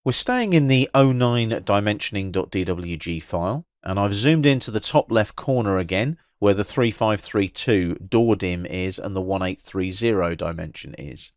We're staying in the 09 dimensioning.dwg file, and I've zoomed into the top left corner again where the 3532 door dim is and the 1830 dimension is.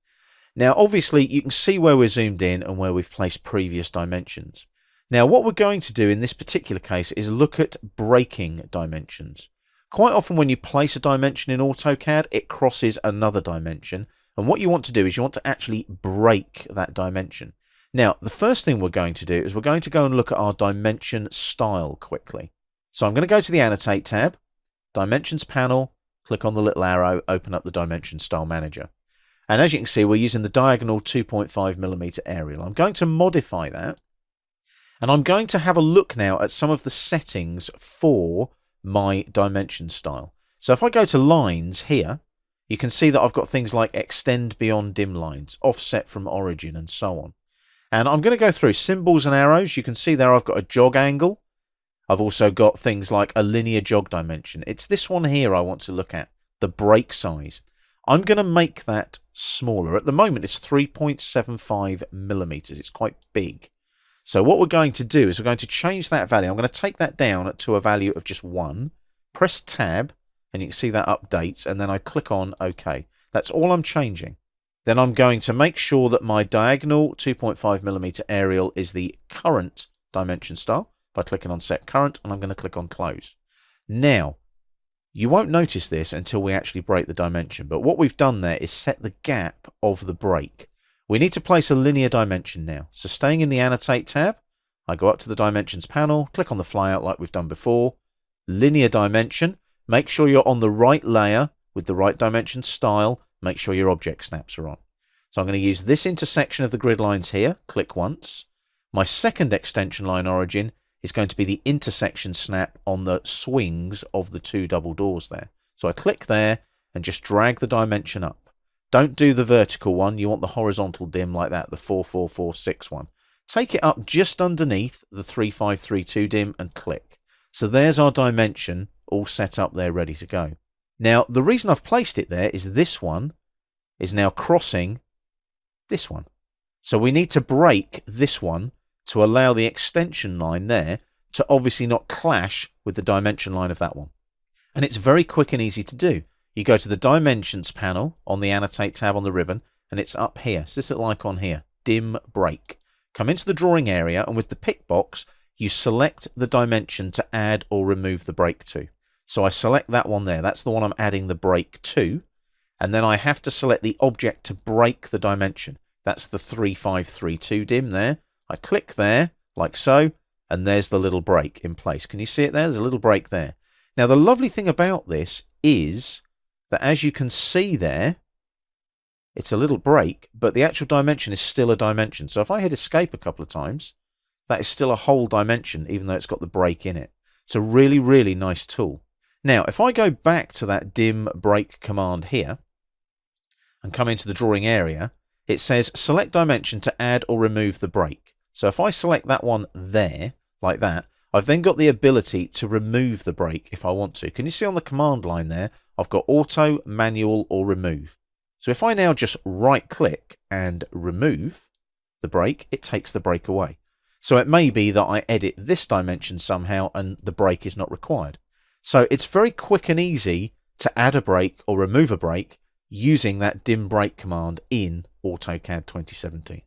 Now obviously you can see where we're zoomed in and where we've placed previous dimensions. Now what we're going to do in this particular case is look at breaking dimensions. Quite often when you place a dimension in Autocad, it crosses another dimension, and what you want to do is you want to actually break that dimension. Now, the first thing we're going to do is we're going to go and look at our dimension style quickly. So I'm going to go to the Annotate tab, Dimensions panel, click on the little arrow, open up the Dimension Style Manager. And as you can see, we're using the diagonal 2.5mm aerial. I'm going to modify that, and I'm going to have a look now at some of the settings for my dimension style. So if I go to lines here, you can see that I've got things like extend beyond dim lines, offset from origin, and so on. And I'm going to go through symbols and arrows. You can see there I've got a jog angle. I've also got things like a linear jog dimension. It's this one here I want to look at, the break size. I'm going to make that smaller. At the moment it's 3.75mm. It's quite big. So what we're going to do is we're going to change that value. I'm going to take that down to a value of just 1. Press tab and you can see that updates, and then I click on OK. That's all I'm changing. Then I'm going to make sure that my diagonal 2.5mm aerial is the current dimension style by clicking on Set Current, and I'm going to click on Close. Now, you won't notice this until we actually break the dimension, but what we've done there is set the gap of the break. We need to place a linear dimension now. So staying in the Annotate tab, I go up to the Dimensions panel, click on the flyout like we've done before, Linear Dimension, make sure you're on the right layer with the right dimension style. Make sure your object snaps are on. So I'm going to use this intersection of the grid lines here, click once. My second extension line origin is going to be the intersection snap on the swings of the 2 double doors there. So I click there and just drag the dimension up. Don't do the vertical one, you want the horizontal dim like that, the 4446 one. Take it up just underneath the 3532 dim and click. So there's our dimension all set up there ready to go. Now, the reason I've placed it there is this one is now crossing this one. So we need to break this one to allow the extension line there to obviously not clash with the dimension line of that one. And it's very quick and easy to do. You go to the Dimensions panel on the Annotate tab on the ribbon, and it's up here. It's this little icon here, Dim Break. Come into the drawing area, and with the pick box, you select the dimension to add or remove the break to. So I select that one there. That's the one I'm adding the break to. And then I have to select the object to break the dimension. That's the 3532 dim there. I click there, like so, and there's the little break in place. Can you see it there? There's a little break there. Now, the lovely thing about this is that, as you can see there, it's a little break, but the actual dimension is still a dimension. So if I hit escape a couple of times, that is still a whole dimension, even though it's got the break in it. It's a really, really nice tool. Now, if I go back to that dim break command here and come into the drawing area, it says select dimension to add or remove the break. So if I select that one there, like that, I've then got the ability to remove the break if I want to. Can you see on the command line there, I've got auto, manual, or remove. So if I now just right click and remove the break, it takes the break away. So it may be that I edit this dimension somehow and the break is not required. So it's very quick and easy to add a break or remove a break using that dim break command in AutoCAD 2017.